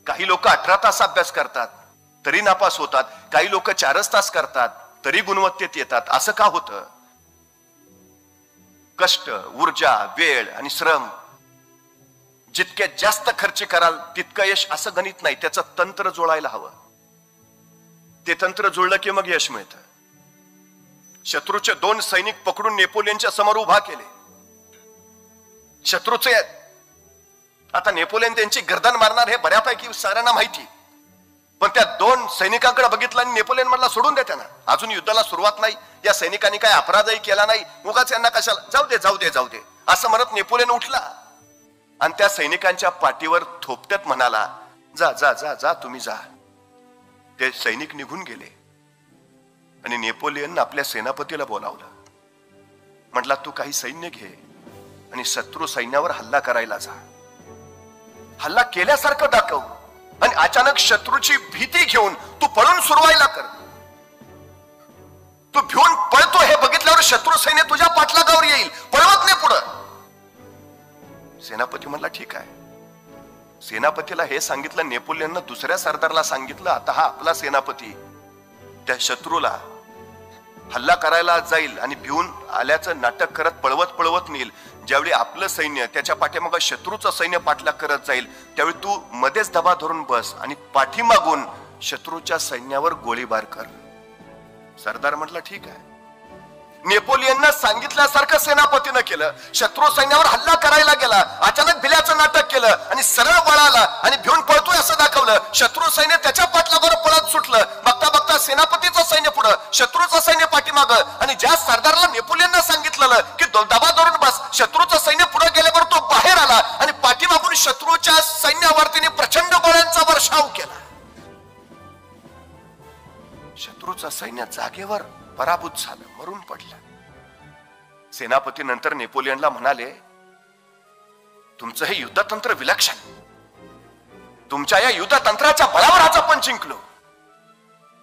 काही लोक 18 तास अभ्यास करतात तरी नापास होतात, काही लोक 4 तास करतात तरी गुणवत्तेत येतात. असं का होतं? कष्ट, ऊर्जा, वेळ आणि श्रम जितके जास्त खर्च कराल तितकं यश, असं गणित नाही. त्याचं तंत्र जुळायला हवं. ते तंत्र जुळलं की मग यश मिळतं. शत्रूचे 2 सैनिक पकडून नेपोलियनच्या समोर उभा केले. शत्रूचे आता नेपोलियन त्यांची गर्दन मारणार हे बऱ्यापैकी साऱ्यांना माहिती. पण त्या 2 सैनिकांकडे बघितलं आणि नेपोलियन म्हणला सोडून दे त्यांना, अजून युद्धाला सुरुवात नाही, या सैनिकांनी काय अपराधही केला नाही, उगाच यांना कशाला, जाऊ दे जाऊ दे जाऊ दे असं म्हणत नेपोलियन उठला आणि त्या सैनिकांच्या पाठीवर थोपटत म्हणाला, जा जा जा जा तुम्ही जा. ते सैनिक निघून गेले आणि नेपोलियन आपल्या सेनापतीला बोलावलं. म्हटला, तू काही सैन्य घे आणि शत्रू सैन्यावर हल्ला करायला जा. हल्ला केल्यासारखं दाखव आणि अचानक शत्रूची भीती घेऊन तू पळून सुरवायला कर. तू भिवून पळतो हे बघितल्यावर शत्रू सैन्य तुझ्या पाठलागावर येईल, पळवत नाही पुढं. सेनापती म्हणला, ठीक आहे. सेनापतीला हे सांगितलं. नेपोलियननं दुसऱ्या सरदारला सांगितलं, आता हा आपला सेनापती त्या शत्रूला हल्ला करायला जाईल आणि भिवून आल्याचं नाटक करत पळवत पळवत नेईल. ज्यावेळी आपलं सैन्य त्याच्या पाठीमागं शत्रूचं सैन्य पाठलाग करत जाईल त्यावेळी तू मध्येच दबा धरून बस आणि पाठीमागून शत्रूच्या सैन्यावर गोळीबार कर. सरदार म्हटलं, ठीक आहे. नेपोलियननं सांगितल्यासारखं सेनापतीनं केलं. शत्रू सैन्यावर हल्ला करायला गेला, अचानक भिल्याचं नाटक केलं आणि सरळ वळाला आणि भिवून पळतोय असं दाखवलं. शत्रू सैन्य त्याच्या पाठलागावर पळत सुटलं. बघता बघता सेनापतीचं सैन्य पुढं, शत्रूचं सैन्य पाठीमागं. आणि ज्या सरदारला नेपोलियननं सांगितलेलं की दबा धरून बस, शत्रूचं सैन्य पुढे गेल्यावर तो बाहेर आला आणि पाठीमागून शत्रूच्या सैन्यावर तिने प्रचंड गोळ्यांचा वर्षाव केला. शत्रूचं सैन्य जागेवर पराभूत झालं, मरून पडलं. सेनापती नंतर नेपोलियनला म्हणाले, तुमचं हे युद्धतंत्र विलक्षण, तुमच्या या युद्धतंत्राच्या बळावर आज आपण जिंकलो.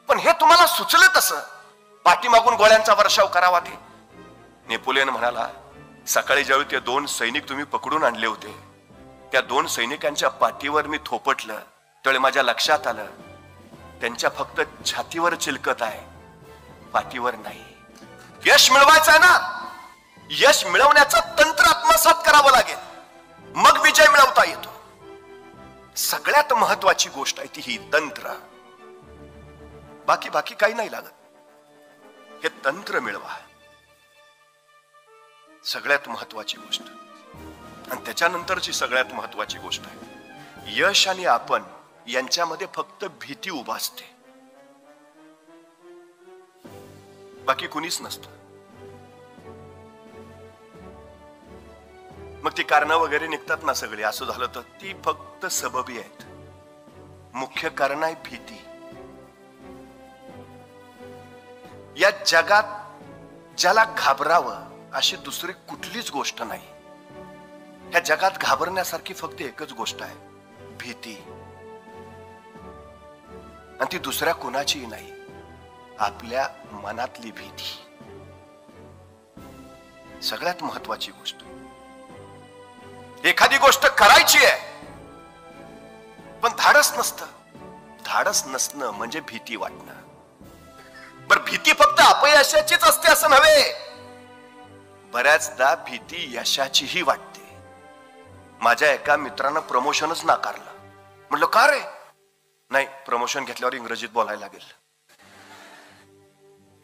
पण हे तुम्हाला सुचलं तसं पाठीमागून गोळ्यांचा वर्षाव करावा ते? नेपोलियन म्हणाला, सकाळी ज्यावेळी ते 2 सैनिक तुम्ही पकडून आणले होते त्या 2 सैनिकांच्या पाठीवर मी थोपटलं त्यावेळी माझ्या लक्षात आलं त्यांच्या फक्त छातीवर चिलकत आहे, पाठीवर नाही. यश मिळवायचं आहे ना, यश मिळवण्याचं तंत्र आत्मसात करावं लागेल, मग विजय मिळवता येतो. सगळ्यात महत्वाची गोष्ट आहे ती ही तंत्र. बाकी बाकी काही नाही लागत. हे तंत्र मिळवा, सगळ्यात महत्वाची गोष्ट. आणि त्याच्यानंतरची सगळ्यात महत्वाची गोष्ट आहे, यश आणि आपण यांच्यामध्ये फक्त भीती उभा असते, बाकी कुणीच नसतं. मग ती कारणं वगैरे निघतात ना सगळी, असं झालं तर ती फक्त सबबी आहेत. मुख्य कारण आहे भीती. या जगात ज्याला घाबरावं अशी दुसरी कुठलीच गोष्ट नाही. ह्या जगात घाबरण्यासारखी फक्त एकच गोष्ट आहे, भीती. आणि ती दुसऱ्या कोणाचीही नाही, आपल्या मनातली भीती. सगळ्यात महत्वाची गोष्ट. एखादी गोष्ट करायची आहे पण धाडस नसतं. धाडस नसणं म्हणजे भीती वाटणं. बरं, भीती फक्त अपयशाचीच असते असं नव्हे, बऱ्याचदा भीती यशाचीही वाटते. माझ्या एका मित्रानं प्रमोशनच नाकारलं. म्हटलं, का रे? नाही, प्रमोशन घेतल्यावर इंग्रजीत बोलायला लागेल.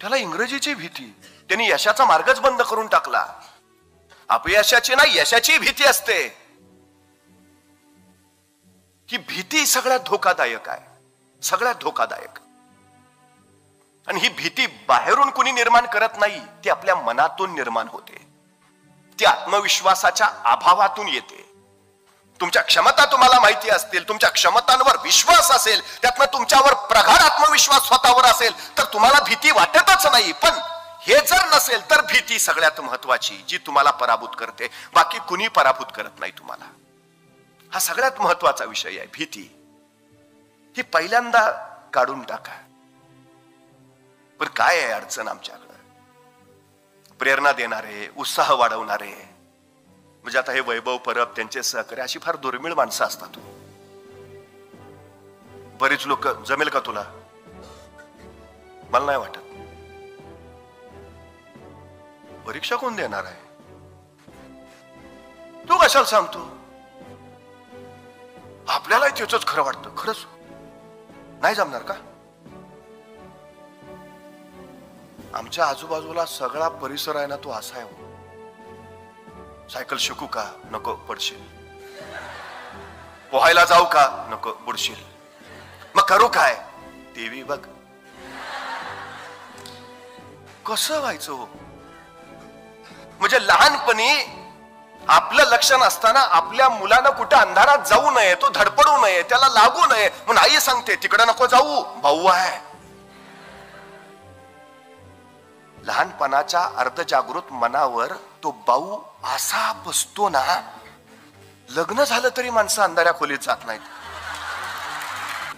त्याला इंग्रजीची भीती, त्यांनी यशाचा मार्गच बंद करून टाकला. अपयशाची नाही, यशाची भीती असते. ही भीती सगळ्यात धोकादायक आहे, सगळ्यात धोकादायक. आणि ही भीती बाहेरून कुणी निर्माण करत नाही, ती आपल्या मनातून निर्माण होते. ती आत्मविश्वासाच्या अभावातून येते. तुमच्या क्षमता तुम्हाला माहिती असतील, तुमच्या क्षमतांवर विश्वास असेल, त्यातनं तुमच्यावर प्रगाढ आत्मविश्वास स्वतःवर असेल तर तुम्हाला भीती वाटतच नाही. पण हे जर नसेल तर भीती सगळ्यात महत्वाची, जी तुम्हाला पराभूत करते. बाकी कुणी पराभूत करत नाही तुम्हाला. हा सगळ्यात महत्वाचा विषय आहे, भीती. ही पहिल्यांदा काढून टाका. पण काय आहे अडचण आमच्याकडे? प्रेरणा देणारे, उत्साह वाढवणारे, म्हणजे आता हे वैभव परब, त्यांचे सहकारी अशी फार दुर्मिळ माणसं असतात. बरीच लोक जमेल का तुला? मला नाही वाटत. परीक्षा कोण देणार आहे? तू कशाला सांगतो? आपल्याला त्याच खरं वाटतं. खरंच नाही जमणार का? आमच्या आजूबाजूला सगळा परिसर आहे ना, तो असा आहे. सायकल शिकू का? नको, पडशील. पोहायला जाऊ का? नको, बुडशील. मग करू काय? टीव्ही बघ. कसं व्हायचं हो? म्हणजे लहानपणी आपलं लक्ष नसताना आपल्या मुलानं कुठे अंधारात जाऊ नये, तो धडपडू नये, त्याला लागू नये म्हणून आई सांगते तिकडे नको जाऊ, भाऊ आहे. लहानपणाच्या अर्धजागृत मनावर तो भाऊ असा बसतो ना, लग्न झालं तरी माणसं अंधाऱ्या खोलीत जात नाहीत.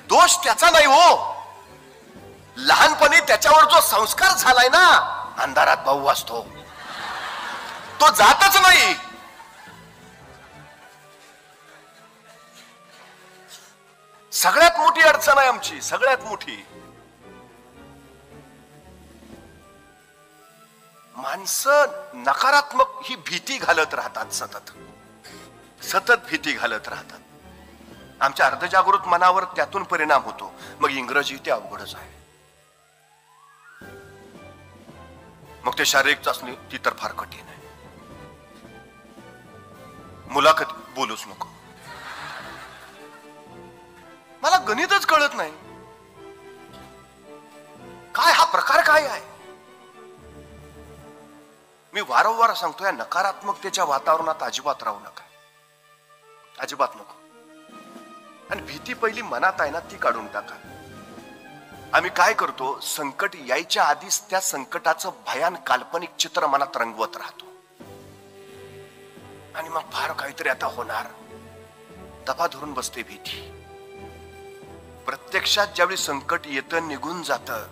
दोष त्याचा नाही हो, लहानपणी त्याच्यावर जो संस्कार झालाय ना, अंधारात भाऊ असतो, तो जातच नाही. सगळ्यात मोठी अडचण आहे आमची, सगळ्यात मोठी. माणसं नकारात्मक ही भीती घालत राहतात, सतत सतत भीती घालत राहतात. आमच्या अर्धजागृत मनावर त्यातून परिणाम होतो. मग इंग्रजी ते अवघडच आहे. मग ते शारीरिक चाचणी ती तर फार कठीण आहे. मुलाखत बोलूच नको. मला गणितच कळत नाही. काय हा प्रकार काय आहे? मी वारंवार सांगतो, या नकारात्मकतेच्या वातावरणात अजिबात राहू नका, अजिबात नको. आणि भीती पहिली मनात आहे ना, ती काढून टाका. आम्ही काय करतो, संकट यायच्या आधीच त्या संकटाचं भयान काल्पनिक चित्र मनात रंगवत राहतो. आणि मग फार काहीतरी आता होणार, दबा धरून बसते भीती. प्रत्यक्षात ज्यावेळी संकट येतं, निघून जातं,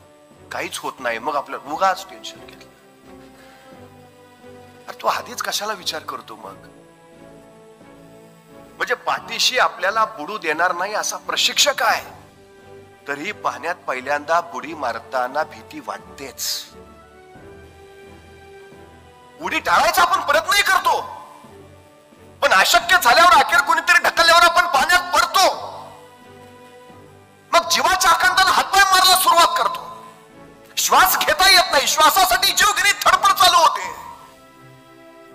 काहीच होत नाही, मग आपलं उगाच टेन्शन घेतलं. अरे तू आधीच कशाला विचार करतो मग? म्हणजे पाठीशी आपल्याला बुडू देणार नाही असा प्रशिक्षक आहे, तरी पाण्यात पहिल्यांदा बुडी मारताना भीती वाटतेच. उडी टाळायचा आपण प्रयत्नही करतो, पण अशक्य झाल्यावर अखेर कोणीतरी ढकलल्यावर आपण पाण्यात पडतो. मग जीवाच्या आकांताला हातपाय मारायला सुरुवात करतो. श्वास घेता येत नाही, श्वासासाठी जीवघेणी धडपड चालू होते.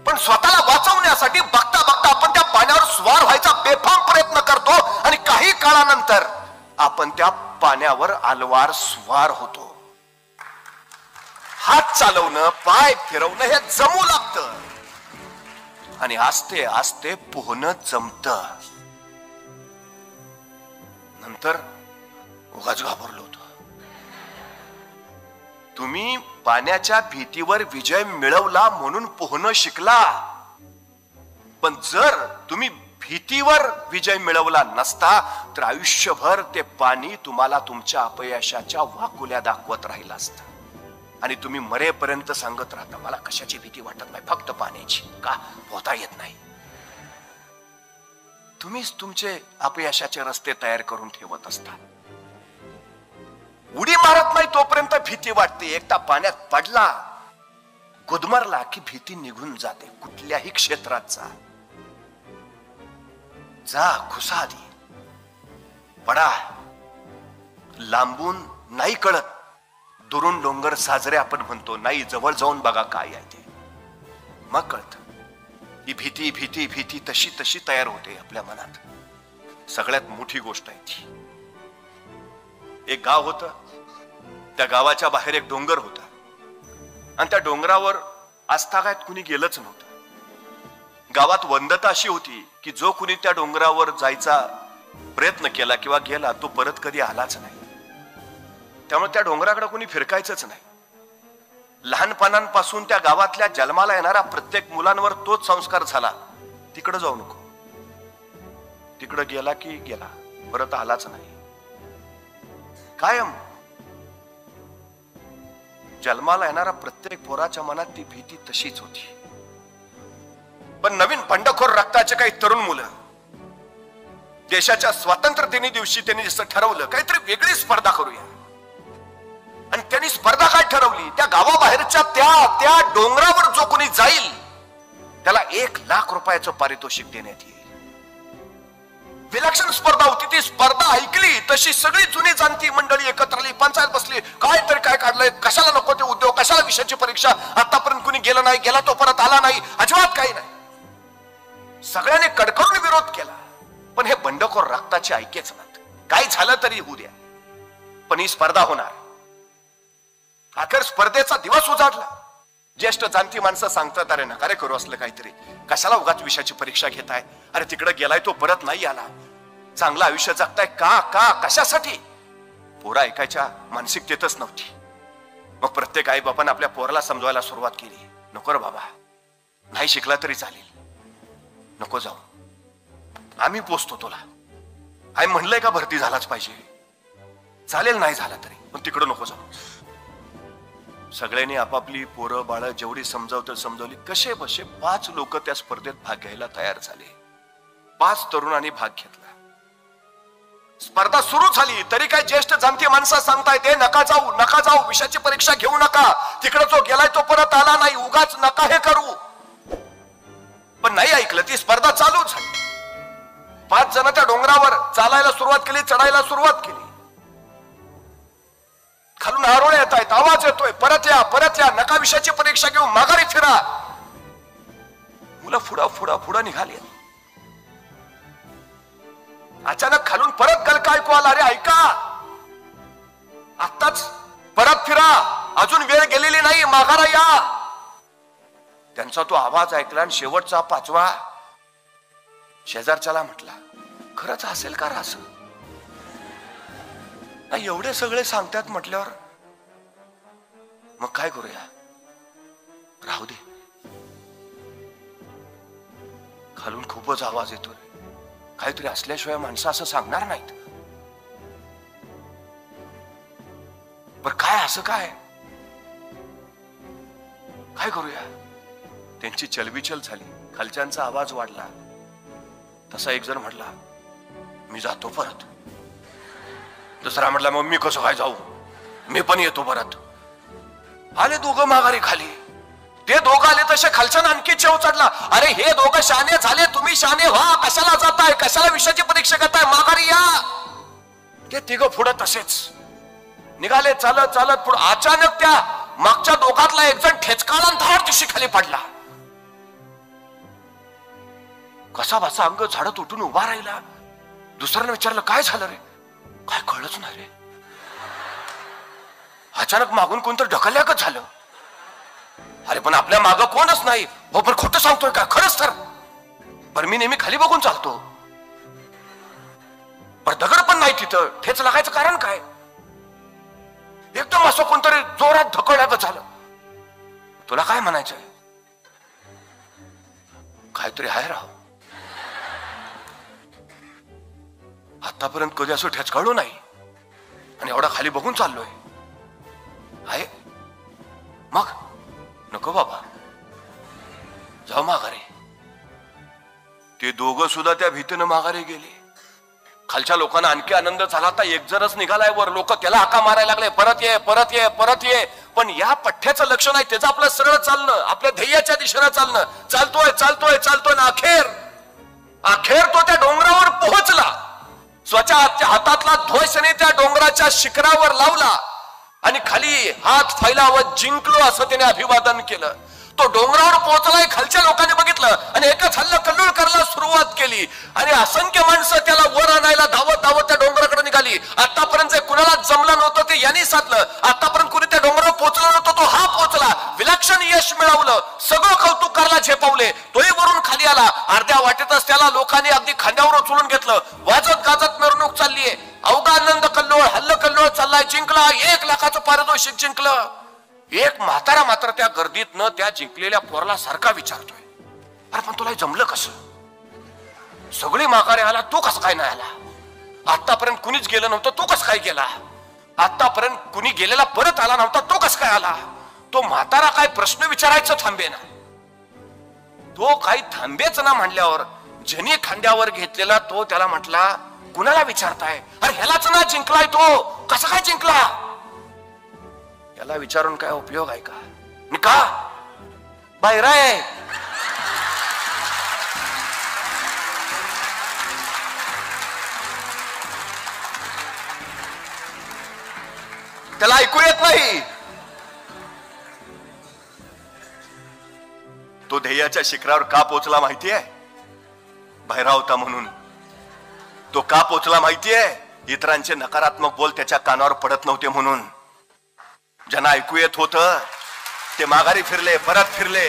पण स्वतःला वाचवण्यासाठी बघता बघता आपण त्या पाण्यावर स्वार व्हायचा बेफाम प्रयत्न करतो. आणि काही काळानंतर आपण त्या पाण्यावर अलवार स्वार होतो. हात चालवणं, पाय फिरवणं हे जमू लागतं. आणि आस्ते आस्ते पोहणं जमतं. नंतर उगाच घाबरलो होतो. तुम्ही पाण्याच्या भीतीवर विजय मिळवला म्हणून पोहणं शिकला, पण जर तुम्ही भीतीवर विजय मिळवला नसता तर आयुष्यभर ते पाणी तुम्हाला तुमच्या अपयशाच्या वाकुल्या दाखवत राहिलं असतं. आणि तुम्ही मरेपर्यंत सांगत राहता, मला कशाची भीती वाटत नाही, फक्त पाण्याची. का? पोहता येत नाही. तुम्हीच तुमचे अपयशाचे रस्ते तयार करून ठेवत असता. उडी मारत नाही तोपर्यंत भीती वाटते. एकदा पाण्यात पडला, गुदमरला की भीती निघून जाते. कुठल्याही क्षेत्रात जा, घुसा आधी, पडा. लांबून नाही कळत, दुरून डोंगर साजरे आपण म्हणतो, नाही जवळ जाऊन बघा काय आहे ते, मग कळत. ही भीती भीती भीती तशी तशी तयार होते आपल्या मनात. सगळ्यात मोठी गोष्ट आहे ती. एक गाव होतं, त्या गावाच्या बाहेर एक डोंगर होता, आणि त्या डोंगरावर आस्थागायत कुणी गेलंच नव्हतं. गावात वंदता अशी होती की जो कुणी त्या डोंगरावर जायचा प्रयत्न केला किंवा गेला, तो परत कधी आलाच नाही. त्यामुळे त्या डोंगराकडे कुणी फिरकायचंच नाही. लहानपणापासून त्या गावातल्या जन्माला येणाऱ्या प्रत्येक मुलांवर तोच संस्कार झाला, तिकडे जाऊ नको. तिकडे गेला की गेला, परत आलाच नाही. कायम जन्माला येणाऱ्या प्रत्येक पोराच्या मनात ती भीती तशीच होती. पण नवीन बंडखोर रक्ताचे काही तरुण मुलं देशाच्या स्वातंत्र्य दिवशी त्यांनी जसं ठरवलं काहीतरी वेगळी स्पर्धा करूया, आणि त्यांनी स्पर्धा काय ठरवली, त्या गावाबाहेरच्या त्या डोंगरावर जो कोणी जाईल त्याला 1 लाख रुपयाचं पारितोषिक देण्यात येईल. विलक्षण स्पर्धा होती. ती स्पर्धा ऐकली तशी सगळी जुनी जाणती मंडळी एकत्र आली, पंचायत बसली, काय तरी काय काढलंय, कशाला नको ते उद्योग, कशाला विषयाची परीक्षा, आतापर्यंत कुणी गेलं नाही, गेला तो परत आला नाही, अजिबात काही नाही. सगळ्यांनी कडकडून विरोध केला. पण हे बंडखोर रक्ताचे ऐकेच नाहीत. काय झालं तरी होऊ द्या, पण ही स्पर्धा होणार. अखेर स्पर्धेचा दिवस उजाडला. ज्येष्ठ जाणती माणसं सांगतात, अरे नका रे करू असलं काहीतरी, कशाला उगाच विषयाची परीक्षा घेताय, अरे तिकडे गेलाय तो परत नाही आला, चांगलं आयुष्य जगताय का कशासाठी. पोरं ऐकायच्या मानसिकतेतच नव्हती. मग प्रत्येक आई बापानं आपल्या पोराला समजवायला सुरुवात केली, नको रे बाबा, नाही शिकला तरी चालेल, नको जाऊ, आम्ही पोचतो तुला. आई म्हणलंय का भरती झालाच पाहिजे, चालेल नाही झाला तरी, पण तिकडं नको जाऊ. सगळ्यांनी आपापली पोरं बाळ जेवढी समजवली. कसे बसे 5 लोक त्या स्पर्धेत भाग घ्यायला तयार झाले. 5 तरुणांनी भाग घेतला. स्पर्धा सुरू झाली तरी काय ज्येष्ठ जाणती माणसं सांगतायत, नका जाऊ, विषयाची परीक्षा घेऊ नका, तिकडे जो गेलाय तो परत आला नाही, उगाच नका हे करू. पण नाही ऐकलं. ती स्पर्धा चालू झाली. 5 जण त्या डोंगरावर चालायला सुरुवात केली, चढायला सुरुवात केली. खालून आरोळे येत आहेत, आवाज येतोय, परत या, नका विषयाची परीक्षा घेऊ, माघारी फिरा. मुलं पुढं निघाली. अचानक खालून परत गलका ऐकू आला, अरे ऐका, आत्ताच परत फिरा, अजून वेळ गेलेली नाही, माघारा या. त्यांचा तो आवाज ऐकला आणि शेवटचा 5वा शेजारच्याला म्हटला, खरंच असेल का असं? नाही, एवढे सगळे सांगतात म्हटल्यावर मग काय करूया, राहू दे. खालून खूपच आवाज येतोय, काहीतरी असल्याशिवाय माणसं असं सांगणार नाहीत. पण काय असं काय करूया. त्यांची चलबिचल झाली. खालच्यांचा आवाज वाढला. तसा एक जण म्हटला, मी जातो परत. दुसरा म्हटला, मग मी कसं काय जाऊ, मी पण येतो परत. आले दोघं माघारी खाली. ते दोघं आले तसे खालच्यानं आणखी चेव चढला, अरे हे दोघं शहाणे झाले, तुम्ही शहाणे व्हा, कशाला जाताय, कशाला विषयाची परीक्षा घेताय, माघारी या. ते तिघं पुढे तसेच निघाले, चालत पुढे. अचानक त्या मागच्या दोघातला एक जण ठेचकाला धाड दिवशी खाली पडला. कसा बसा अंग झाडत उठून उभा राहिला. दुसऱ्याने विचारलं, काय झालं रे? काय कळलंच नाही रे. अचानक मागून कोणतं ढकलल्यागत झालं. अरे पण आपल्या मागं कोणच नाही. हो पण खोटं सांगतोय का? खरंच तर. पण मी नेहमी खाली बघून चालतो. पण दगड पण नाही तिथं. ठेच लागायचं कारण काय? एकदम असं कोणतरी जोरात ढकलल्यागत झालं. तुला काय म्हणायचंय? काहीतरी आहे राव. आतापर्यंत कधी असं ठेचकाळू नाही आणि एवढा खाली बघून चाललोय. आहे मग नको बाबा, जाऊ माघारी. ते दोघं सुद्धा त्या भीतीनं माघारी गेले. खालच्या लोकांना आणखी आनंद झाला. आता एक जणच निघालाय वर. लोक त्याला हाका मारायला लागले, परत ये परत ये परत ये. पण या पठ्ठ्याचं लक्ष नाही. त्याचं आपलं सरळ चालणं, आपल्या ध्येयाच्या दिशेनं चालणं. चालतोय ना अखेर तो त्या डोंगरावर पोहोचला. स्वतःच्या हातातला ध्वजने त्या डोंगराच्या शिखरावर लावला आणि खाली हात फैलावत जिंकलो असं त्याने अभिवादन केलं. तो डोंगरावर पोहोचलाय. खालच्या लोकांनी बघितलं आणि एकच हल्ला कल्लोळ करायला सुरुवात केली आणि असंख्य माणसं त्याला वर आणायला धावत त्या डोंगराकडे निघाली. आतापर्यंत जे कुणाला जमलं नव्हतं ते यांनी साधलं. आतापर्यंत कुणी त्या डोंगरावर पोहोचला नव्हतं, तो हा पोहोचला. विलक्षण यश मिळवलं. सगळं कौतुक करायला झेपावले. तोही वरून खाली आला. अर्ध्या वाटेतच त्याला लोकांनी अगदी खांद्यावर उचलून घेतलं. वाजत गाजत मिरवणूक चाललीये. अवघा आनंद कल्लोळ, हल्ल कल्लोळ चाललाय. जिंकला. 1 लाखाचं पारितोषिक जिंकलं. एक म्हातारा मात्र त्या गर्दीत न त्या जिंकलेल्या पोराला सारखा विचारतोय, अरे पण तुला जमलं कसं? सगळी माघारी आला, तू कसं काय नाही आला? आतापर्यंत कुणीच गेलं नव्हतं, तू कसं काय गेला? आतापर्यंत कुणी गेलेला परत आला नव्हता, तो कसं काय आला? तो म्हातारा काय प्रश्न विचारायचं थांबे ना. तो काही थांबेच ना म्हणल्यावर ज्याने खांद्यावर घेतलेला तो त्याला म्हटला, कुणाला विचारताय? अरे ह्यालाच ना जिंकलाय तो, कसा काय जिंकला? याला विचारून काय उपयोग आहे का? का बाहेर आहे? त्याला ऐकू येत नाही. तो ध्येयाच्या शिखरावर का पोचला माहितीये? बाहेरा होता म्हणून. तो का पोचला माहितीये? इतरांचे नकारात्मक बोल त्याच्या कानावर पडत नव्हते म्हणून. ज्यांना ऐकू येत होत ते माघारी फिरले, परत फिरले.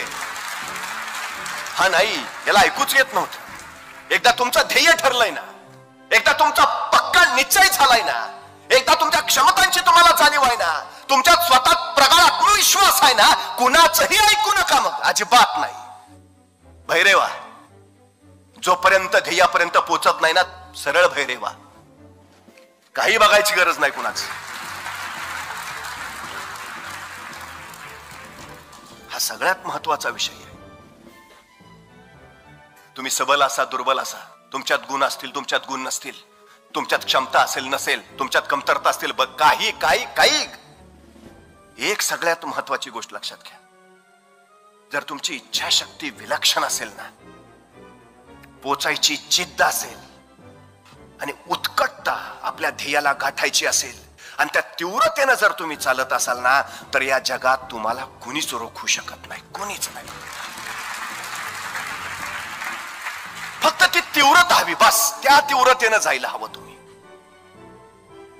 हा नाही, याला ऐकूच येत नव्हतं. एकदा तुमचं ध्येय ठरलंय ना, एकदा तुमचा पक्का निश्चय झालाय ना, एकदा तुमच्या क्षमतांची तुम्हाला जाणीव आहे ना, तुमच्यात स्वतः प्रगाढ आत्मविश्वास आहे ना, कुणाचंही ऐकू नका. मग अजिबात नाही. भैरेवा, जोपर्यंत ध्येयापर्यंत पोचत नाही ना, सरळ भैरेवा. काही बघायची गरज नाही कुणाच. हा सगळ्यात महत्वाचा विषय आहे. तुम्ही सबल असा, दुर्बल असा, तुमच्यात गुण असतील, तुमच्यात गुण नसतील, तुमच्यात क्षमता असेल नसेल, तुमच्यात कमतरता असतील, काही काही काही एक सगळ्यात महत्वाची गोष्ट लक्षात घ्या. जर तुमची इच्छाशक्ती विलक्षण असेल ना, पोचायची जिद्द असेल आणि उत्कटता आपल्या ध्येयाला गाठायची असेल आणि त्या तीव्रतेनं जर तुम्ही चालत असाल ना, तर या जगात तुम्हाला कुणीच रोखू शकत नाही, कुणीच नाही. फक्त ती तीव्रता हवी, बस. त्या तीव्रतेनं जायला हवं तुम्ही.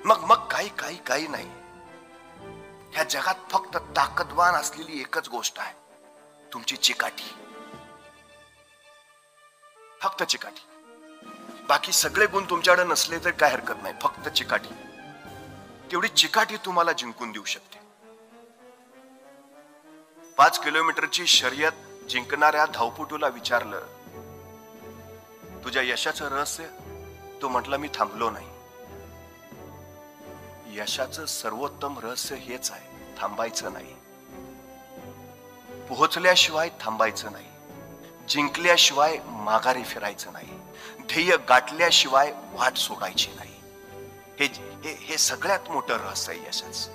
मग काही काही काही नाही. ह्या जगात फक्त ताकदवान असलेली एकच गोष्ट आहे, तुमची चिकाटी. फक्त चिकाटी. बाकी सगळे गुण तुमच्याकडे नसले तर काय हरकत नाही, फक्त चिकाटी. तेवढी चिकाटी तुम्हाला जिंकून देऊ शकते. 5 किलोमीटरची शर्यत जिंकणाऱ्या धावपटूला विचारलं, तुझ्या यशाचं रहस्य? तो म्हटलं, मी थांबलो नाही. यशाचं सर्वोत्तम रहस्य हेच आहे, थांबायचं नाही. पोहोचल्याशिवाय थांबायचं नाही, जिंकल्याशिवाय माघारी फिरायचं नाही, ध्येय गाठल्याशिवाय वाट सोडायची नाही. हे सगळ्यात मोठं रहस्य आहे यशाचं.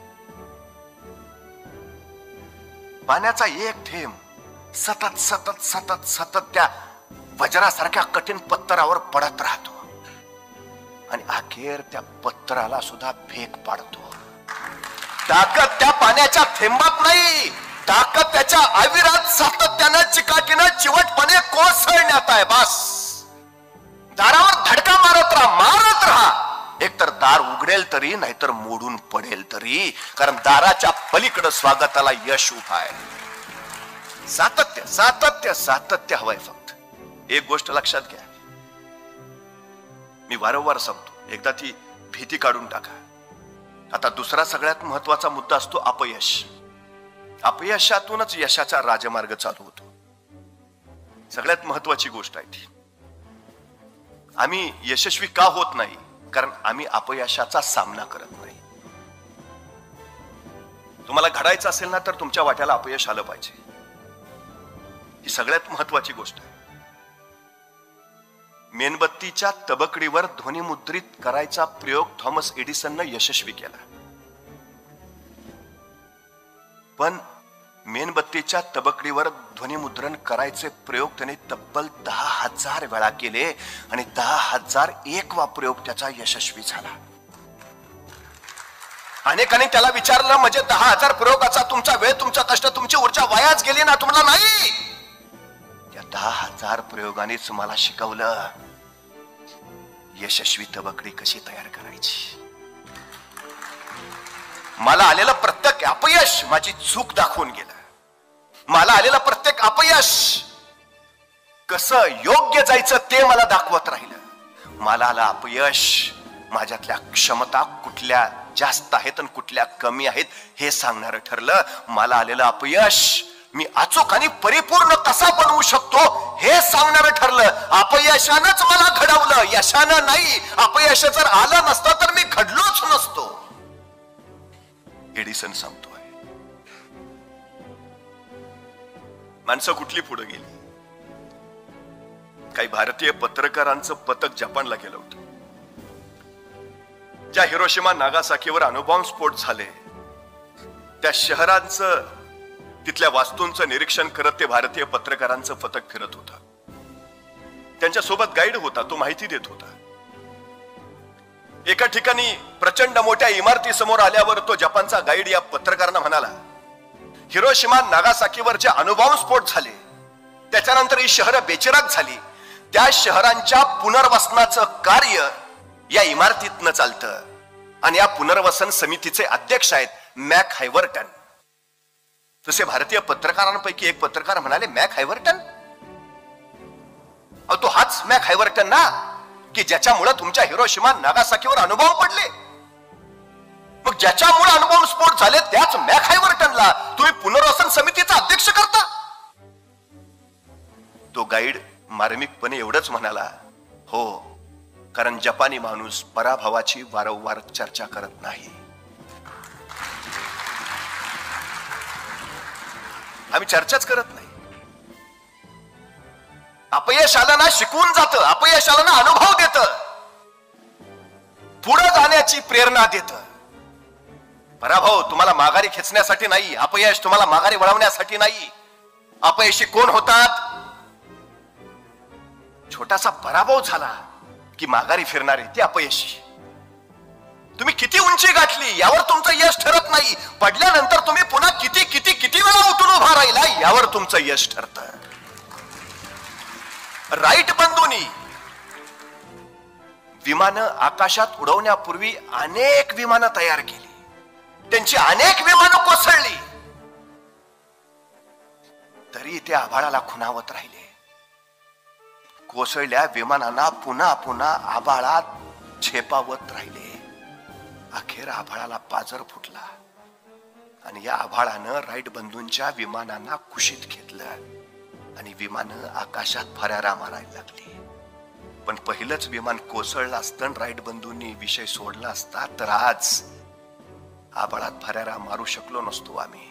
पाण्याचा एक थेंब सतत सतत सतत सतत त्या वज्रासारख्या कठीण पत्थरावर पडत राहतो आणि अखेर त्या पत्थराला सुद्धा फेक पाडतो. ताकद त्या पाण्याच्या थेंबात नाही, ताकद त्याच्या आविरात सातत्यानं चिकाटीनं चिवटपणे कोसळण्यात आहे. बस. दारावर धडका मारत राहा. एकतर दार उघडेल तरी, नाहीतर मोडून पडेल तरी, कारण दाराच्या पलीकडे स्वागताला यश उभा आहे. सातत्य सातत्य सातत्य हवंय. फक्त एक गोष्ट लक्षात घ्या, मी वारंवार सांगतो, एकदा ती भीती काढून टाका. आता दुसरा सगळ्यात महत्वाचा मुद्दा असतो अपयश. अपयशातूनच यशाचा राजमार्ग चालू होतो. सगळ्यात महत्वाची गोष्ट आहे ती. आम्ही यशस्वी का होत नाही? कारण आम्ही अपयशाचा सामना करत नाही. तुम्हाला घडायचं असेल ना, तर तुमच्या वाट्याला अपयश आलं पाहिजे. ही सगळ्यात महत्वाची गोष्ट आहे. मेणबत्तीच्या तबकडीवर ध्वनिमुद्रित करायचा प्रयोग थॉमस एडिसननं यशस्वी केला. पण मेणबत्तीच्या तबकडीवर ध्वनिमुद्रण करायचे प्रयोग त्याने तब्बल 10,000 वेळा केले आणि 10,001वा प्रयोग त्याचा यशस्वी झाला. अनेकांनी त्याला विचारलं, म्हणजे 10,000 प्रयोगाचा तुमचा वेळ, तुमचा कष्ट, तुमची ऊर्जा वायाच गेली ना? तुम्हाला नाही. त्या 10,000 प्रयोगानेच मला शिकवलं यशस्वी तबकडी कशी तयार करायची. मला आलेलं प्रत्येक अपयश माझी चूक दाखवून गेलं. मला आलेलं प्रत्येक अपयश कसं योग्य जायचं ते मला दाखवत राहिलं. मला आलं अपयश, माझ्यातल्या क्षमता कुठल्या जास्त आहेत आणि कुठल्या कमी आहेत हे सांगणारं ठरलं. मला आलेलं अपयश मी अचूक आणि परिपूर्ण कसा बनवू शकतो हे सांगणारं ठरलं. अपयशानंच मला घडवलं, यशानं नाही. अपयश जर आलं नसतं तर मी घडलोच नसतो. एडिसन सांगतोय. माणसं कुठली पुढे गेली? काही भारतीय पत्रकारांचं पथक जपानला गेलं होतं. ज्या हिरोशिमा नागासाकीवर अणुबॉम्बस्फोट झाले त्या शहरांचं, तिथल्या वास्तूंचं निरीक्षण करत ते भारतीय पत्रकारांचं पथक फिरत होतं. त्यांच्या सोबत गाईड होता, तो माहिती देत होता. एका ठिकाणी प्रचंड मोठ्या इमारती समोर आल्यावर तो जपानचा गाईड या पत्रकारांना म्हणाला, हिरोशिमा नागासाकीवर जे अणुबॉम्बस्फोट झाले त्याच्यानंतर ही शहरं बेचिराग झाली, त्या शहरांच्या पुनर्वसनाचं कार्य या इमारतीतनं चालतं आणि या पुनर्वसन समितीचे अध्यक्ष आहेत मॅक हायवर्टन. तसे भारतीय पत्रकारांपैकी एक पत्रकार म्हणाले, मॅक हायवर्टन? तो हाच मॅक हायवर्टन ना की ज्याच्यामुळे तुमच्या हिरोशिमा नागासाकीवर अणुबॉम्ब पडले? मग ज्याच्यामुळे अणुबॉम्ब स्फोट झाले त्याच मॅक हायवर्टनला तुम्ही पुनर्वसन समितीचा अध्यक्ष करता? तो गाईड मार्मिकपणे एवढंच म्हणाला, हो, कारण जपानी माणूस पराभवाची वारंवार चर्चा करत नाही. आम्ही चर्चाच करत नाही. अपयश आलं ना शिकवून जातं, अपयश आलं ना अनुभव देतं, पुढे जाण्याची प्रेरणा देतं. पराभव तुम्हाला माघारी खेचण्यासाठी नाही, अपयश तुम्हाला माघारी वळवण्यासाठी नाही. अपयशी कोण होतात? छोटासा पराभव झाला की माघारी फिरणारे ते अपयशी. तुम्ही किती उंची गाठली यावर तुमचं यश ठरत नाही, पडल्यानंतर तुम्ही पुन्हा किती किती किती वेळा उठून उभा राहिला यावर तुमचं यश ठरतं. राईट बंधूंनी विमानं आकाशात उडवण्यापूर्वी अनेक विमानं तयार केली, त्यांची अनेक विमानं कोसळली, तरी ते आभाळाला खुणावत राहिले. कोसळल्या विमानांना पुन्हा पुन्हा आभाळात झेपावत राहिले. अखेर आभाळाला पाजर फुटला आणि या आभाळानं राईट बंधूंच्या विमानांना कुशीत घेतलं आणि विमानं आकाशात फरारा मारायला लागली. पण पहिलंच विमान कोसळलं असतं, राईट बंधूंनी विषय सोडला असता तर आज आभाळात फरारा मारू शकलो नसतो आम्ही.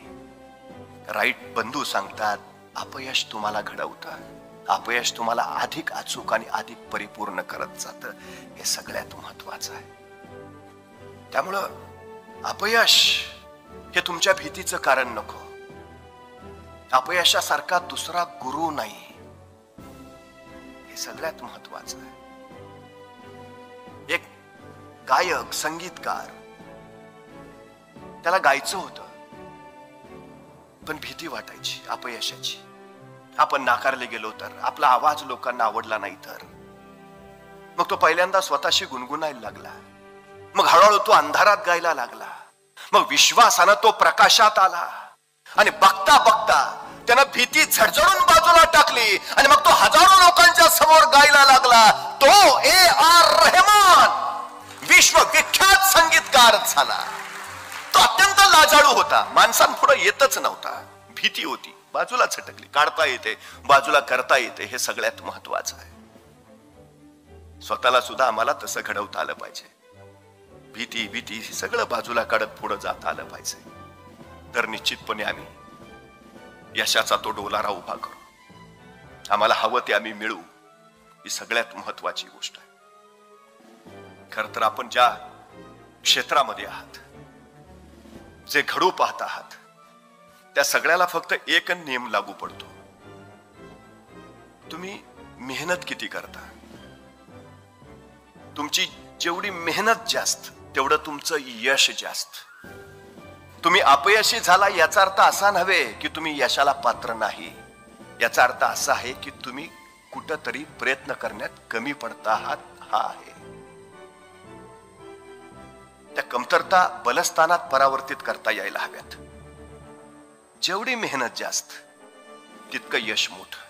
राईट बंधू सांगतात, अपयश तुम्हाला घडवतं, अपयश तुम्हाला अधिक अचूक आणि अधिक परिपूर्ण करत जातं. हे सगळ्यात महत्वाचं आहे. त्यामुळं अपयश हे तुमच्या भीतीचं कारण नको. अपयशासारखा दुसरा गुरु नाही, हे सगळ्यात महत्वाचं आहे. एक गायक, संगीतकार, त्याला गायचं होतं पण भीती वाटायची अपयशाची. आपण नाकारले गेलो तर, आपला आवाज लोकांना आवडला नाही तर. मग तो पहिल्यांदा स्वतःशी गुणगुणायला लागला, मग हळूहळू तो अंधारात गायला लागला, मग विश्वासानं तो प्रकाशात आला आणि बघता बघता त्यानं भीती झडझडून बाजूला टाकली आणि मग तो हजारो लोकांच्या समोर गायला लागला. तो A.R. रहमान विश्वविख्यात संगीतकार झाला. तो अत्यंत लाजाळू होता, माणसांपुढे येतच नव्हता, भीती होती, बाजूला झटकली. काढता येते, बाजूला करता येते, हे सगळ्यात महत्वाचं आहे. स्वतःला सुद्धा आम्हाला तसं घडवता आलं पाहिजे. भीती भीती सगळं बाजूला काढत पुढे जाता आलं पाहिजे, तर निश्चितपणे आम्ही यशाचा तो डोलारा उभा करू. आम्हाला हवं ते आम्ही मिळवू, ही सगळ्यात महत्वाची गोष्ट आहे. खर तर आपण ज्या क्षेत्रामध्ये आहात, जे घडू पाहत आहात, त्या सगळ्याला फक्त एक नियम लागू पडतो. तुम्ही मेहनत किती करता. तुमची जेवढी मेहनत जास्त तेवढं तुमचं यश जास्त. तुम्ही अपयशी झाला याचा अर्थ असा नव्हे की तुम्ही यशाला पात्र नाही. याचा अर्थ असा आहे की तुम्ही कुठंतरी प्रयत्न करण्यात कमी पडता आहात, हा आहे. त्या कमतरता बलस्थानात परावर्तित करता यायला हव्यात. जेवढी मेहनत जास्त तितकं यश मोठं.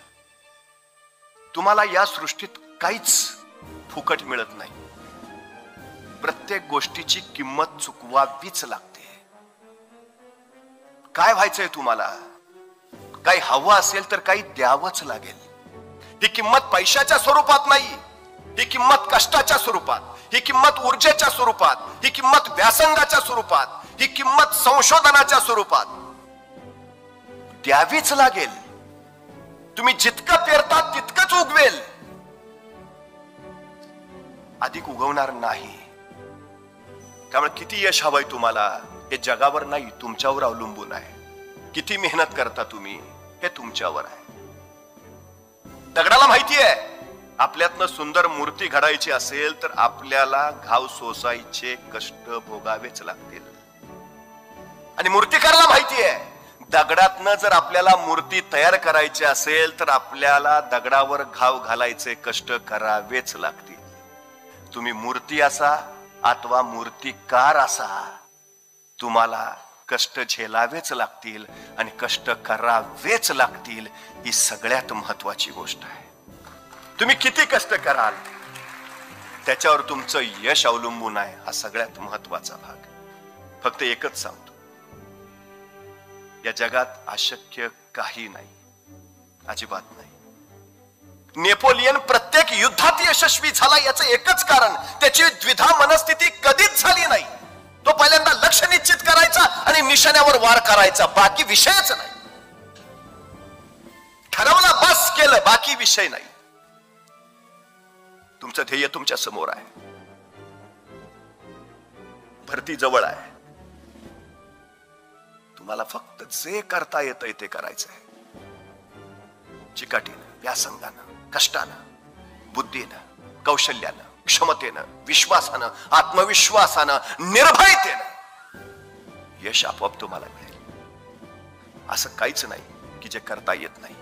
तुम्हाला या सृष्टीत काहीच फुकट मिळत नाही. प्रत्येक गोष्टीची किंमत चुकवावीच लागते. काय व्हायचंय तुम्हाला, काही हवं असेल तर काही द्यावंच लागेल. ही किंमत पैशाच्या स्वरूपात नाही, ही किंमत कष्टाच्या स्वरूपात, ही किंमत ऊर्जेच्या स्वरूपात, ही किंमत व्यासंगाच्या स्वरूपात, ही किंमत संशोधनाच्या स्वरूपात द्यावीच लागेल. तुम्ही जितकं पेरता तितकंच उगवेल. अधिक उगवणार नाही. त्यामुळे किती यश हवंय तुम्हाला हे जगावर नाही, तुमच्यावर अवलंबून आहे. किती मेहनत करता तुम्ही हे तुमच्यावर आहे. दगडाला माहिती आहे आपल्यातनं सुंदर मूर्ती घडायची असेल तर आपल्याला घाव सोसायचे कष्ट भोगावेच लागतील. आणि मूर्तिकाराला माहिती आहे दगडातनं जर आपल्याला मूर्ती तयार करायची असेल तर आपल्याला दगडावर घाव घालायचे कष्ट करावेच लागतील. तुम्ही मूर्ती असा अथवा मूर्तिकार असा, तुम्हाला कष्ट झेलावेच लागतील आणि कष्ट करावेच लागतील. ही सगळ्यात महत्वाची गोष्ट आहे. तुम्ही किती कष्ट कराल त्याच्यावर तुमचं यश अवलंबून आहे. हा सगळ्यात महत्वाचा भाग. फक्त एकच सांगतो, या जगात अशक्य काही नाही, अजिबात नाही. नेपोलियन प्रत्येक युद्धात यशस्वी झाला याचं एकच कारण त्याची द्विधा मनस्थिती कधीच झाली नाही. तो पहिल्यांदा लक्ष निश्चित करायचा आणि निशाण्यावर वार करायचा, बाकी विषयच नाही. ठरवलं बस केलं, बाकी विषय नाही. तुमचं ध्येय तुमच्या समोर आहे, भरती जवळ आहे. तुम्हाला फक्त जे करता येतंय ते करायचंय. चिकाटीनं, व्यासंगानं, कष्टानं, बुद्धीनं, कौशल्यानं, क्षमतेनं, विश्वासानं, आत्मविश्वासानं, निर्भयतेनं यश आपोआप तुम्हाला मिळेल. असं काहीच नाही की जे करता येत नाही.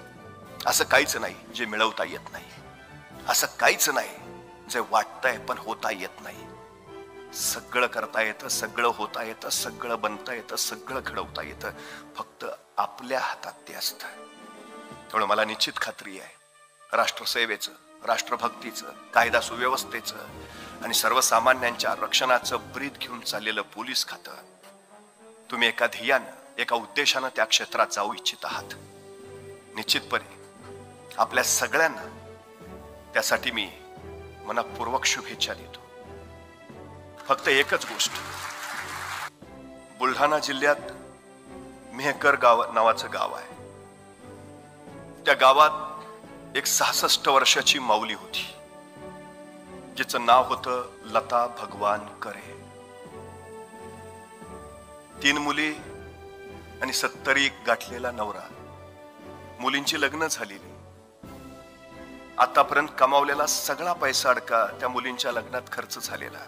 असं काहीच नाही जे मिळवता येत नाही. असं काहीच नाही जे वाटतंय पण होता येत नाही. सगळं करता येतं, सगळं होता येतं, सगळं बनता येतं, सगळं घडवता येतं. फक्त आपल्या हातात ते असतं. त्यामुळे मला निश्चित खात्री आहे राष्ट्रसेवेचं, राष्ट्रभक्तीचं, कायदा सुव्यवस्थेचं आणि सर्वसामान्यांच्या रक्षणाचं ब्रीद घेऊन चाललेलं पोलीस खातं, तुम्ही एका ध्येयानं, एका उद्देशानं त्या क्षेत्रात जाऊ इच्छित आहात. निश्चितपणे आपल्या सगळ्यांना त्यासाठी मी मनपूर्वक शुभेच्छा देतो. फक्त एकच गोष्ट, बुलढाणा जिल्ह्यात मेहकर गाव नावाचं गाव आहे. त्या गावात एक 66 वर्षाची माऊली होती जिचं नाव होतं लता भगवान करे. 3 मुली आणि 70 गाठलेला नवरा. मुलींची लग्न झालेली. आतापर्यंत कमावलेला सगळा पैसा अडका त्या मुलींच्या लग्नात खर्च झालेला.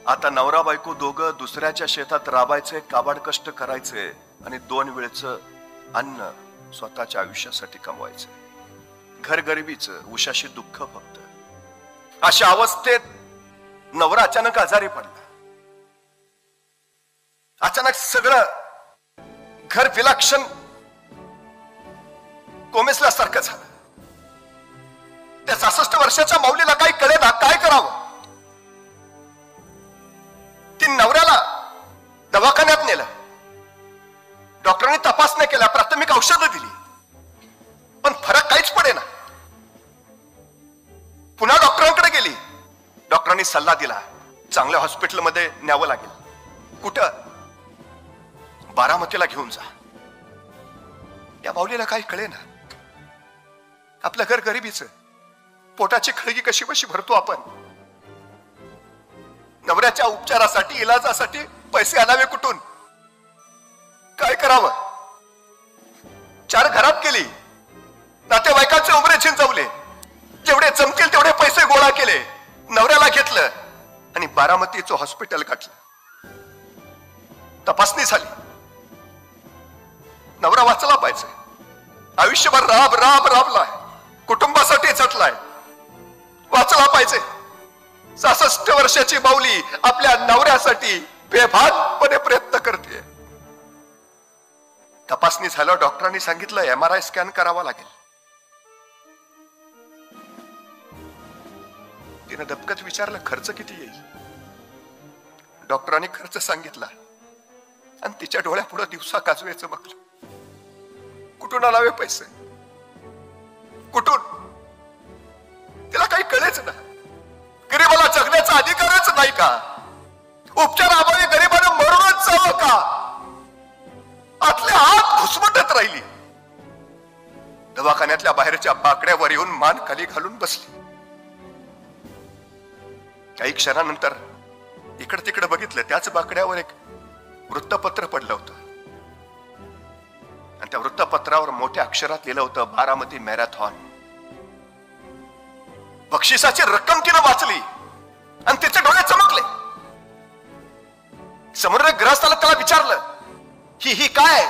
आता नवरा बायको दोघं दुसऱ्याच्या शेतात राबायचे, काबाड कष्ट करायचे आणि 2 वेळचं अन्न स्वतःच्या आयुष्यासाठी कमवायचे. घर गरिबीचं, उशाशी दुःख फक्त. अशा अवस्थेत नवरा अचानक आजारी पडला. अचानक सगळं घर विलक्षण कोमेसल्यासारखं झालं. त्या 66 वर्षाच्या माऊलीला काही कळेना काय करावं. ती नवऱ्याला दवाखान्यात नेलं. डॉक्टरांनी तपासण्या केल्या, प्राथमिक औषधं दिली, पण फरक काहीच पडेना. पुन्हा डॉक्टरांकडे गेली. डॉक्टरांनी सल्ला दिला चांगल्या हॉस्पिटलमध्ये न्यावं लागेल. कुठं? बारामतीला घेऊन जा. या माऊलीला काही कळेना. आपलं घर गरिबीचं, पोटाची खळगी कशी बशी भरतो आपण. नवऱ्याच्या उपचारासाठी, इलाजासाठी पैसे आणावे कुठून? काय करावं? 4 घरात केली, नातेवाईकांचे उमरे झिंजवले, जेवढे जमतील तेवढे पैसे गोळा केले, नवऱ्याला घेतलं आणि बारामतीचं हॉस्पिटल गाठलं. तपासणी झाली. नवरा वाचला पाहिजे. आयुष्यभर राबलाय, कुटुंबासाठी झटलाय, वाचला पाहिजे. 66 वर्षाची माऊली आपल्या नवऱ्यासाठी बेभानपणे प्रयत्न करते. तपासणी झाल्यावर डॉक्टरांनी सांगितलं MRI स्कॅन करावा लागेल. तिने दबकत विचारलं खर्च किती येईल. डॉक्टरांनी खर्च सांगितला आणि तिच्या डोळ्यापुढे दिवसा काजवायचं बघलं. कुठून आणावे पैसे? कुठून? तिला काही कळेच ना. गरीबाला जगण्याचा अधिकारच नाही का? उपचाराअभावी गरीबानं मरूनच जावं का? आतल्या आत घुसमटत राहिली. दवाखान्यातल्या बाहेरच्या बाकड्यावर येऊन मान खाली घालून बसली. काही क्षणानंतर इकडे तिकडे बघितलं, त्याच बाकड्यावर एक वृत्तपत्र पडलं होतं आणि त्या वृत्तपत्रावर मोठ्या अक्षरात लिहिलं होतं, बारामती मॅरेथॉन. बक्षिसाची रक्कम तिनं वाचली आणि तिचे डोळे चमकले. समोर ग्रहस्थाला त्याला विचारलं, ही काय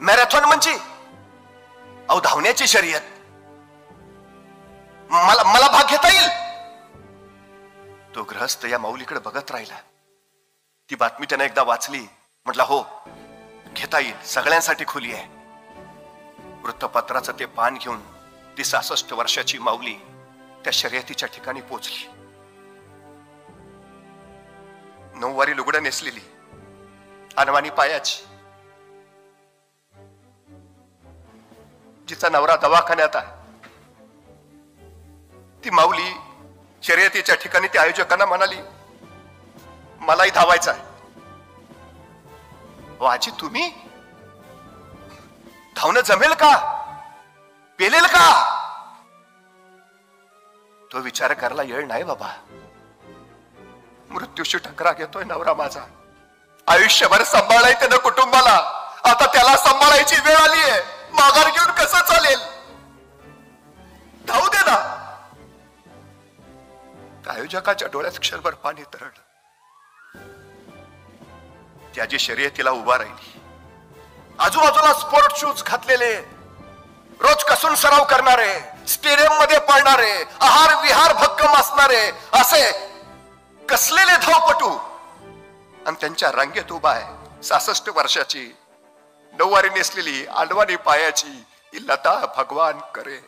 मॅरेथॉन म्हणजे? अहो, धावण्याची शर्यत. मला भाग घेता येईल? तो गृहस्थ या माऊलीकडे बघत राहिला. ती बातमी त्याने एकदा वाचली. म्हटला, हो, घेता येईल, सगळ्यांसाठी खुली आहे. वृत्तपत्राचं ते पान घेऊन ती 66 वर्षाची माऊली त्या शर्यतीच्या ठिकाणी पोहोचली. नऊवारी लुगडं नेसलेली, अनवाणी पायाची, जिचा नवरा दवाखान्यात आहे. ती माऊली शर्यतीच्या ठिकाणी त्या आयोजकांना म्हणाली, मलाही धावायचं आहे. आजी, तुम्ही? धावणं जमेल का? पेलेल का? तो विचार करायला येळ नाही बाबा. मृत्यूशी टकरा घेतोय नवरा माझा. आयुष्यभर सांभाळाय त्यानं कुटुंबाला, आता त्याला सांभाळायची वेळ आली आहे. माघार घेऊन कसं चालेल? धावू दे ना. आयोजकाच्या डोळ्यात क्षणभर पाणी तरळलं. त्याची शर्यतीला उभा राहिली. आजूबाजूला स्पोर्ट शूज घातलेले, रोज कसून सराव करणारे, स्टेडियम मध्ये पळणारे, आहार विहार भक्कम असणारे असे कसलेले धावपटू. आणि त्यांच्या रांगेत उभा आहे 66 वर्षाची, नऊवारी नेसलेली, अडवाणी पायाची ही लता भगवान करे.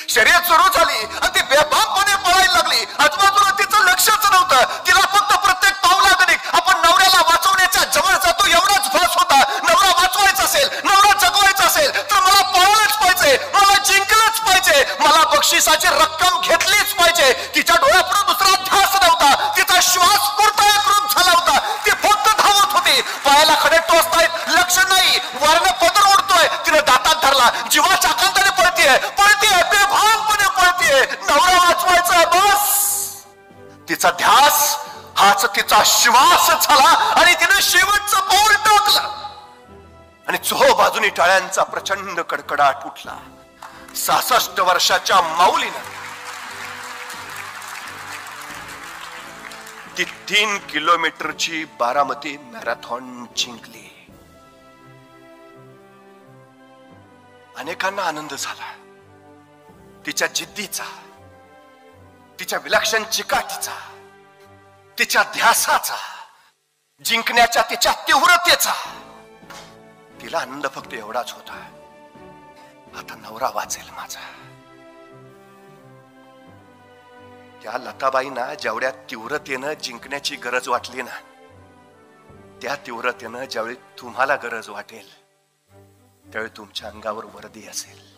शर्यत सुरू झाली आणि ती बेबापपणे पळायला लागली. आजूबाजूला तिचं लक्षच नव्हतं. तिला फक्त प्रत्येक पावलागणिक आपण नवऱ्याला वाचवण्याच्या जवळ जातो एवढाच भास होता. नवरा वाचवायचा असेल, नवरा जगवायचा असेल तर मला पळायलाच पाहिजे, मला जिंकलंच पाहिजे, मला बक्षिसाची रक्कम घेतलीच पाहिजे. तिच्या डोळ्यापुढे दुसरा ध्यास नव्हता. तिचा श्वास पूर्णकृत झाला होता. ती फक्त धावत होती. पायाला खडे टोचतायत, लक्ष नाही. वरनं पदर उडतोय, तिने दातात धरला. जीवाच्या आकांताने पळतीये, बेभानपणे पळतीये. नवरा वाचवायचा बस. तिचा ध्यास हाच तिचा श्वास झाला आणि तिने शेवटचं पाऊल टाकलं आणि चोहो बाजूनी टाळ्यांचा प्रचंड कडकडाट उठला. 66 वर्षाच्या माऊलीनं ती 3 किलोमीटरची बारामती मॅरेथॉन जिंकली. अनेकांना आनंद झाला. तिच्या जिद्दीचा, तिच्या विलक्षण चिकाटीचा, तिच्या ध्यासाचा, जिंकण्याच्या तिच्या तीव्रतेचा. तिला आनंद फक्त एवढाच होता, आता नवरा वाचेल माझा. त्या लताबाईंना जेवढ्या तीव्रतेनं जिंकण्याची गरज वाटली ना, त्या तीव्रतेनं ज्यावेळी तुम्हाला गरज वाटेल त्यावेळी तुमच्या अंगावर वर्दी असेल.